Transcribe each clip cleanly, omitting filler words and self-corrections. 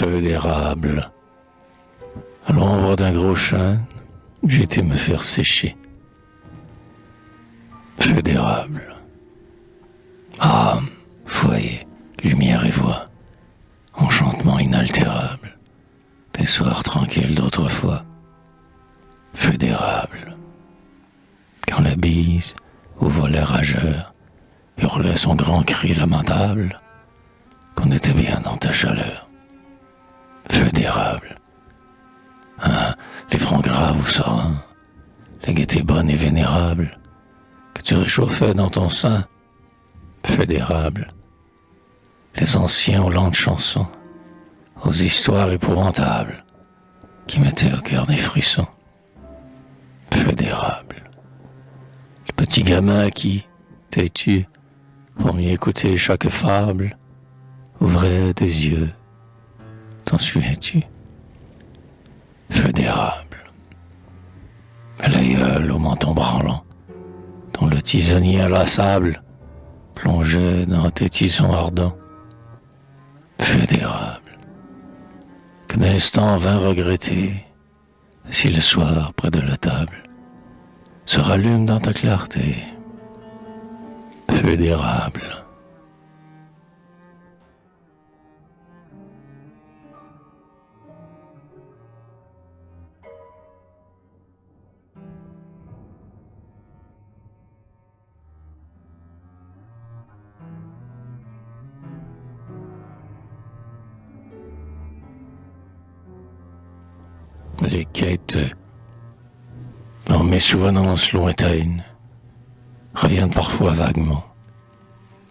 feu d'érable. À l'ombre d'un gros chêne, j'ai été me faire sécher. Feu d'érable. Âme, foyer, lumière et voix. Enchantement inaltérable. Des soirs tranquilles d'autrefois. Feu d'érable. Quand la bise, au volet rageur, hurlait son grand cri lamentable, qu'on était bien dans ta chaleur. Feu d'érable. Hein, les fronts graves ou sereins, la gaieté bonne et vénérable, que tu réchauffais dans ton sein. Feu d'érable. Les anciens aux lentes chansons, aux histoires épouvantables, qui mettaient au cœur des frissons. Feu d'érable. Le petit gamin qui, têtu, pour mieux écouter chaque fable, ouvrait des yeux. T'en souviens-tu? Feu d'érable. L'aïeul au menton branlant, dont le tisonnier inlassable plongeait dans tes tisons ardents. Feu d'érable. Que d'instant vint regretter, si le soir, près de la table, se rallume dans ta clarté. Feu d'érable. Les quêtes, dans mes souvenances lointaines, reviennent parfois vaguement,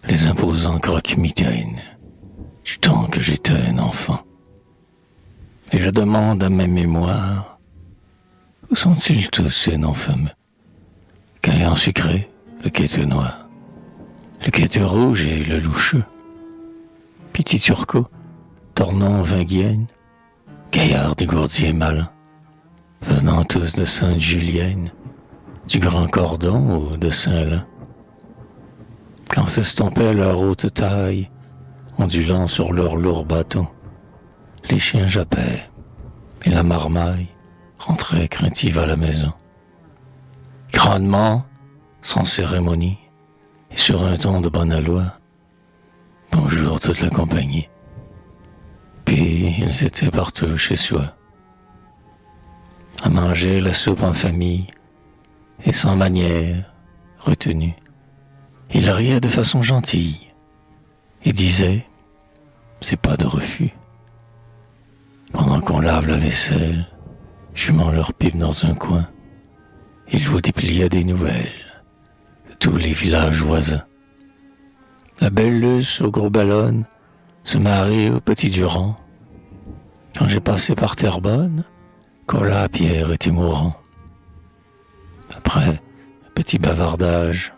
les imposants croque-mitaines du temps que j'étais un enfant. Et je demande à mes mémoires, où sont-ils tous ces noms fameux? Caillan sucré, le quêteux noir, le quêteux rouge et le loucheux, Petit Turcot, Tornon Vinguienne, Gaillard dégourdi et malin, venant tous de Sainte-Julienne, du Grand Cordon ou de Saint-Lin. Quand s'estompait leur haute taille, ondulant sur leurs lourds bâtons, les chiens jappaient, et la marmaille rentrait craintive à la maison. Grandement, sans cérémonie, et sur un ton de bonne aloi, bonjour toute la compagnie. Puis ils étaient partout chez soi, à manger la soupe en famille, et sans manière, retenue. Ils riaient de façon gentille, et disaient, c'est pas de refus. Pendant qu'on lave la vaisselle, fumant leur pipe dans un coin, ils vous dépliaient des nouvelles de tous les villages voisins. La belle Luce au gros ballon se marie au petit Durand. Quand j'ai passé par Terrebonne, Colas, Pierre était mourant. Après un petit bavardage,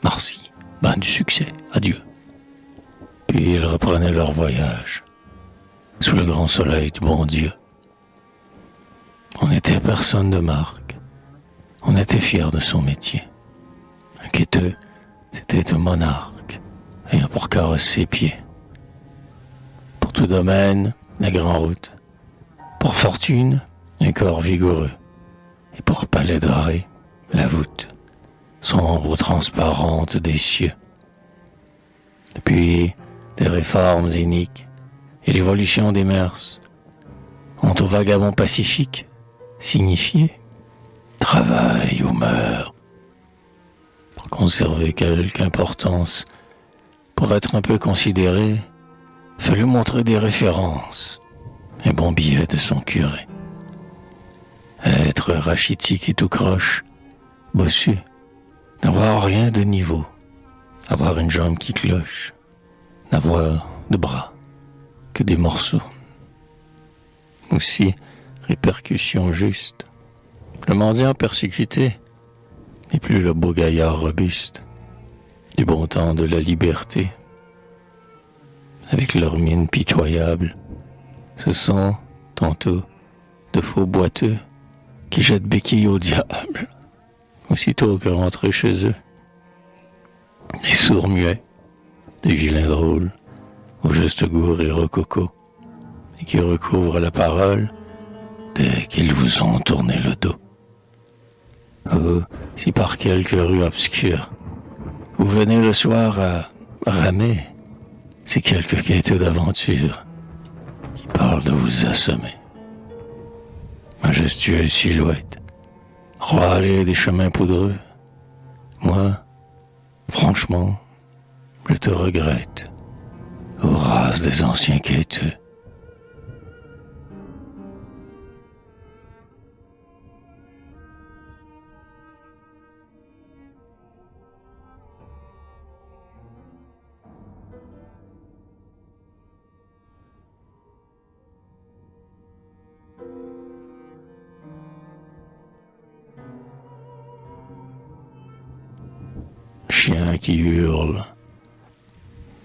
merci, ben du succès, adieu. Puis ils reprenaient leur voyage, sous le grand soleil du bon Dieu. On n'était personne de marque, on était fiers de son métier. Un quêteux, c'était un monarque, ayant pour carrosse ses pieds. Pour tout domaine, la grande route. Pour fortune, un corps vigoureux. Et pour palais doré, la voûte, sombre ou transparente des cieux. Depuis, des réformes iniques et l'évolution des mœurs ont au vagabond pacifique signifié travail ou meurt. Pour conserver quelque importance, pour être un peu considéré, fallut montrer des références, un bon billet de son curé. Être rachitique et tout croche, bossu, n'avoir rien de niveau, avoir une jambe qui cloche, n'avoir de bras que des morceaux. Aussi, répercussion juste, le mendiant persécuté n'est plus le beau gaillard robuste du bon temps de la liberté. Avec leur mine pitoyable, ce sont, tantôt, de faux boiteux qui jettent béquilles au diable, aussitôt que rentrés chez eux. Des sourds muets, des vilains drôles, au juste goût et rococo, et qui recouvrent la parole dès qu'ils vous ont tourné le dos. Oh, si par quelque rue obscure vous venez le soir à ramer, c'est quelque quêteux d'aventure qui parle de vous assommer. Majestueuse silhouette, roi allée des chemins poudreux, moi, franchement, je te regrette, ô race des anciens quêteux. Chien qui hurle,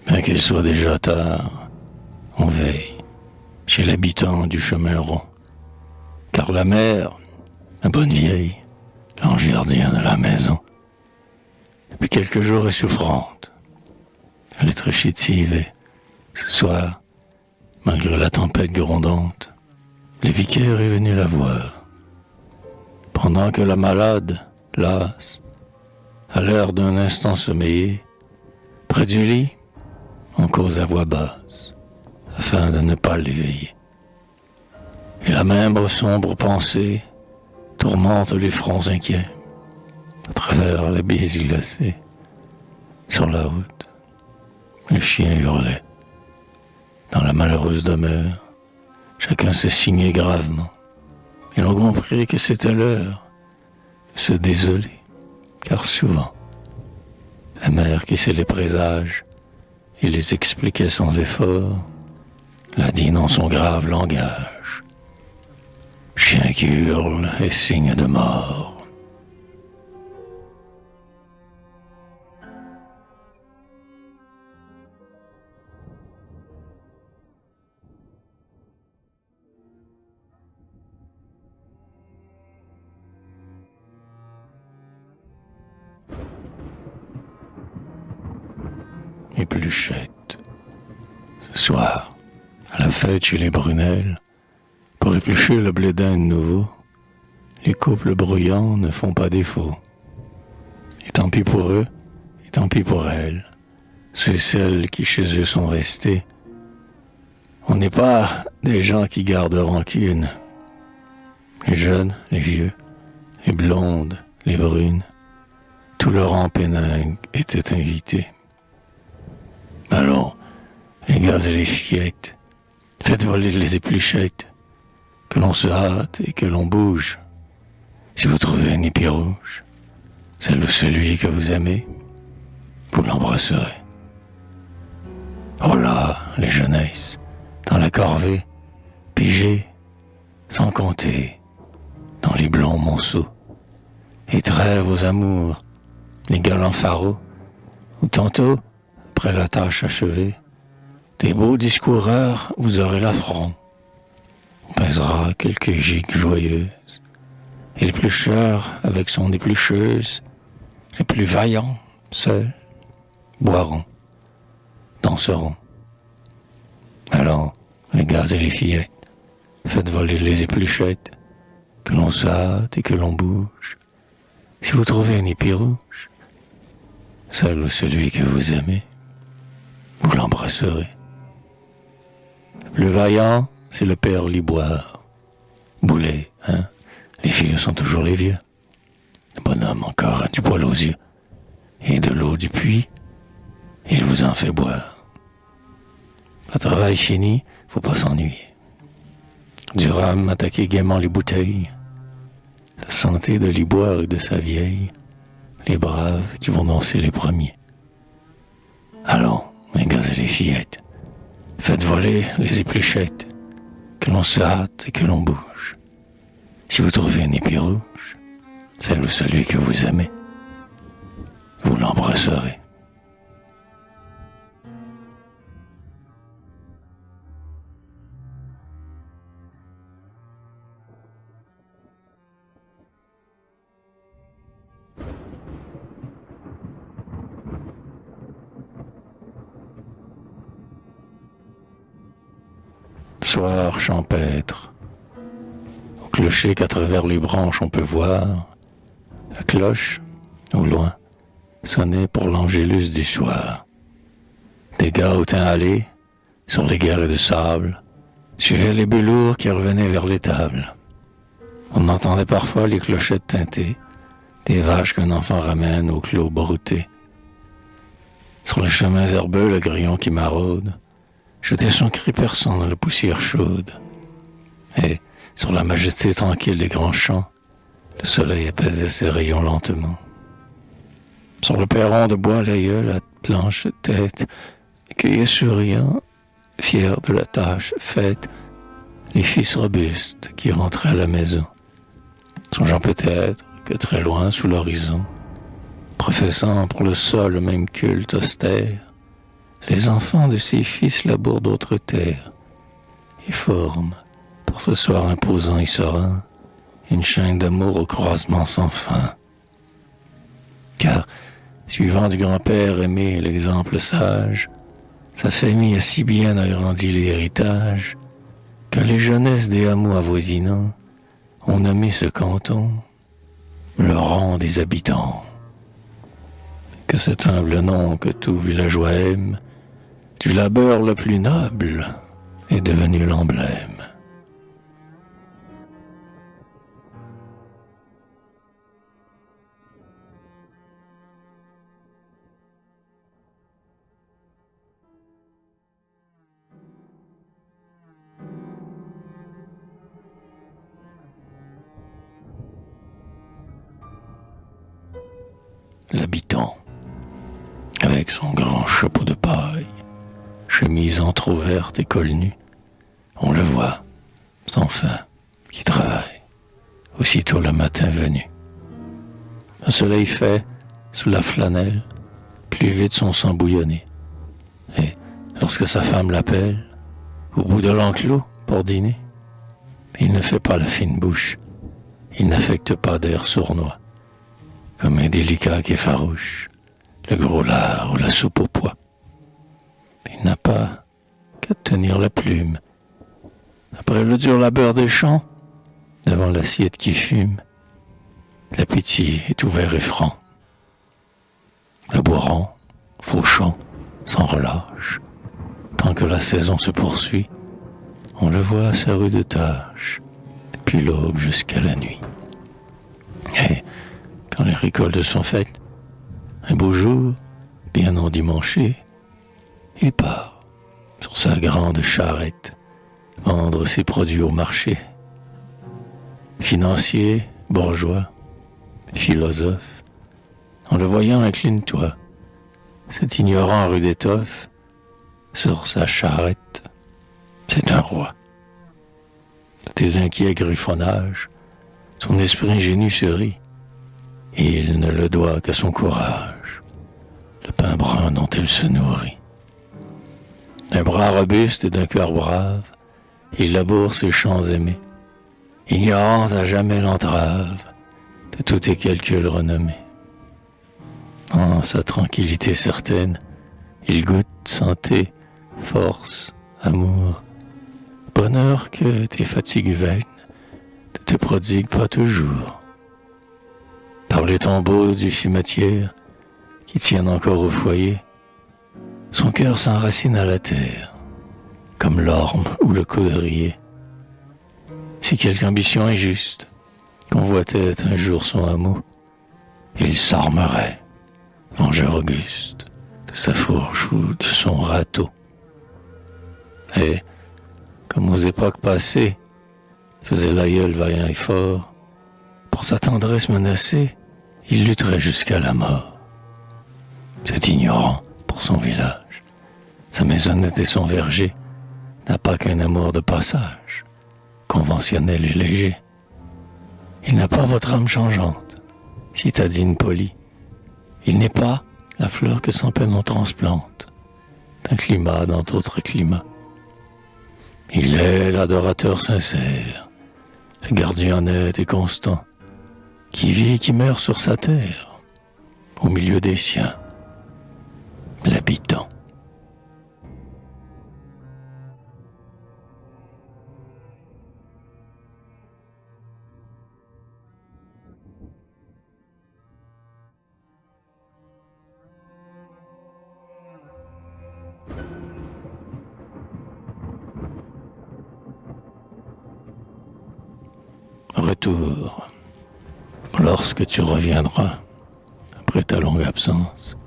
bien qu'il soit déjà tard, on veille chez l'habitant du chemin rond, car la mère, la bonne vieille, l'ange gardien de la maison, depuis quelques jours est souffrante. Elle est très chétive et ce soir, malgré la tempête grondante, le vicaire est venu la voir. Pendant que la malade, lasse, a l'air d'un instant sommeillé, près du lit, on cause à voix basse, afin de ne pas l'éveiller. Et la même sombre pensée tourmente les fronts inquiets, à travers la bise glacée. Sur la route, le chien hurlait. Dans la malheureuse demeure, chacun s'est signé gravement. Et l'on comprit que c'était l'heure de se désoler. Car souvent, la mère qui sait les présages et les expliquait sans effort, l'a dit dans son grave langage. Chien qui hurle est signe de mort. Épluchette. Ce soir, à la fête chez les Brunel, pour éplucher le blé d'Inde nouveau, les couples bruyants ne font pas défaut. Et tant pis pour eux, et tant pis pour elles, ceux et celles qui chez eux sont restés. On n'est pas des gens qui gardent rancune. Les jeunes, les vieux, les blondes, les brunes, tout leur rang péningue était invité. Alors, les gars et les fillettes, faites voler les épluchettes, que l'on se hâte et que l'on bouge. Si vous trouvez un épi rouge, celle ou celui que vous aimez, vous l'embrasserez. Oh là, les jeunesses, dans la corvée, pigées, sans compter, dans les blonds monceaux, et trêve aux amours, les galants pharaons, ou tantôt, après la tâche achevée, des beaux discoureurs, vous aurez l'affront. On pèsera quelques gigues joyeuses, et l'éplucheur, avec son éplucheuse, les plus vaillants, seuls, boiront, danseront. Alors, les gars et les fillettes, faites voler les épluchettes, que l'on se hâte et que l'on bouge. Si vous trouvez un épi rouge, celle ou celui que vous aimez, vous l'embrasserez. Le plus vaillant, c'est le père Liboire. Boulet, hein? Les vieux sont toujours les vieux. Le bonhomme encore a du poil aux yeux. Et de l'eau du puits, il vous en fait boire. Le travail fini, faut pas s'ennuyer. Du rhum, attaquez gaiement les bouteilles. La santé de Liboire et de sa vieille, les braves qui vont danser les premiers. Allons, les gars et les fillettes, faites voler les épluchettes, que l'on se hâte et que l'on bouge. Si vous trouvez un épi rouge, celle ou celui que vous aimez, vous l'embrasserez. soir champêtre, au clocher qu'à travers les branches on peut voir, la cloche, au loin, sonnait pour l'angélus du soir. Des gars au teint hâlé, sur les guerres de sable, suivaient les belours qui revenaient vers l'étable. On entendait parfois les clochettes teintées, des vaches qu'un enfant ramène au clos brouté. Sur les chemins herbeux, le grillon qui maraude jetait son cri perçant dans la poussière chaude. Et, sur la majesté tranquille des grands champs, le soleil apaisait ses rayons lentement. Sur le perron de bois, l'aïeul à blanche tête cueillait souriant, fier de la tâche faite, les fils robustes qui rentraient à la maison, songeant peut-être que très loin sous l'horizon, professant pour le sol le même culte austère, les enfants de ses fils labourent d'autres terres et forment, par ce soir imposant et serein, une chaîne d'amour au croisement sans fin. Car, suivant du grand-père aimé l'exemple sage, sa famille a si bien agrandi l'héritage que les jeunesses des hameaux avoisinants ont nommé ce canton le rang des habitants. Que cet humble nom que tout villageois aime, du labeur le plus noble, est devenu l'emblème. L'habitant, avec son grand chapeau de paille, chemise entr'ouverte et col nu, on le voit, sans fin, qui travaille, aussitôt le matin venu. Le soleil fait, sous la flanelle, plus vite son sang bouillonner. Et, lorsque sa femme l'appelle, au bout de l'enclos, pour dîner, il ne fait pas la fine bouche, il n'affecte pas d'air sournois, comme un délicat qui effarouche le gros lard ou la soupe au pois. Il n'a pas qu'à tenir la plume. Après le dur labeur des champs, devant l'assiette qui fume, l'appétit est ouvert et franc. Le boiron, fauchant, sans relâche, tant que la saison se poursuit, on le voit à sa rude tâche, depuis l'aube jusqu'à la nuit. Et, quand les récoltes sont faites, un beau jour, bien endimanché, il part, sur sa grande charrette, vendre ses produits au marché. Financier, bourgeois, philosophe, en le voyant incline-toi, cet ignorant rue d'étoffe, sur sa charrette, c'est un roi. Tes inquiets griffonnages, son esprit ingénu se rit, et il ne le doit qu'à son courage, le pain brun dont il se nourrit. D'un bras robuste et d'un cœur brave, il laboure ses champs aimés, ignorant à jamais l'entrave de tous tes calculs renommés. En sa tranquillité certaine, il goûte santé, force, amour, bonheur que tes fatigues vaines ne te prodiguent pas toujours. Par les tombeaux du cimetière qui tiennent encore au foyer, son cœur s'enracine à la terre, comme l'orme ou le coudrier. Si quelque ambition injuste convoitait un jour son hameau, il s'armerait, vengeur auguste, de sa fourche ou de son râteau. Et, comme aux époques passées, faisait l'aïeul vaillant et fort, pour sa tendresse menacée, il lutterait jusqu'à la mort. Cet ignorant, pour son village, sa maisonnette et son verger, n'a pas qu'un amour de passage, conventionnel et léger. Il n'a pas votre âme changeante, citadine polie. Il n'est pas la fleur que sans peine on transplante, d'un climat dans d'autres climats. Il est l'adorateur sincère, le gardien net et constant, qui vit et qui meurt sur sa terre, au milieu des siens, l'habitant. retour, lorsque tu reviendras, après ta longue absence,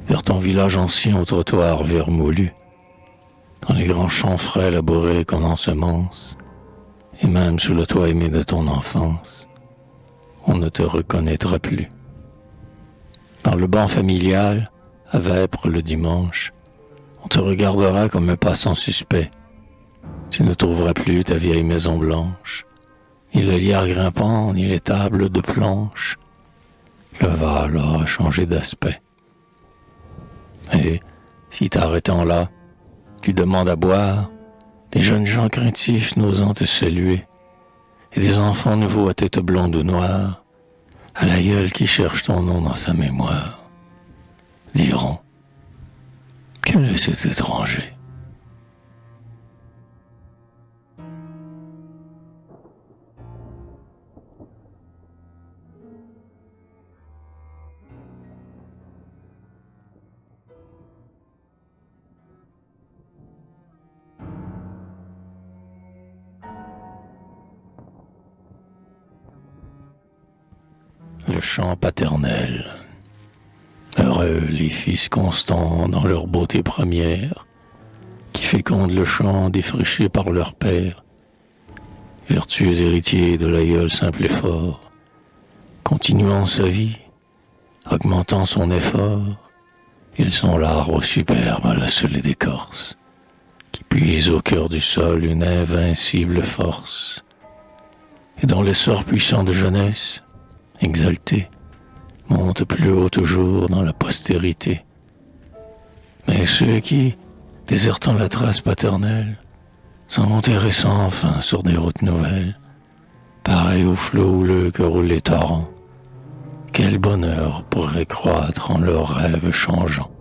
vers ton village ancien au trottoir vermoulu, dans les grands champs frais labourés qu'on ensemence, et même sous le toit aimé de ton enfance, on ne te reconnaîtra plus. Dans le banc familial, à Vêpres le dimanche, on te regardera comme un passant suspect. Tu ne trouveras plus ta vieille maison blanche, ni le lierre grimpant, ni les tables de planches. Le Val aura changé d'aspect. Et, si t'arrêtant là, tu demandes à boire, des jeunes gens craintifs n'osant te saluer, et des enfants nouveaux à tête blonde ou noire, à l'aïeul qui cherche ton nom dans sa mémoire, diront: quel est cet étranger? Le chant paternel. Heureux les fils constants dans leur beauté première, qui fécondent le champ défriché par leur père, vertueux héritiers de l'aïeul simple et fort, continuant sa vie, augmentant son effort, ils sont l'arbre superbe à la seule d'écorce, qui puise au cœur du sol une invincible force, et dont l'essor puissant de jeunesse, exalté, monte plus haut toujours dans la postérité. Mais ceux qui, désertant la trace paternelle, s'en vont terrassant enfin sur des routes nouvelles, pareil au flot houleux que roulent les torrents, quel bonheur pourrait croître en leurs rêves changeants.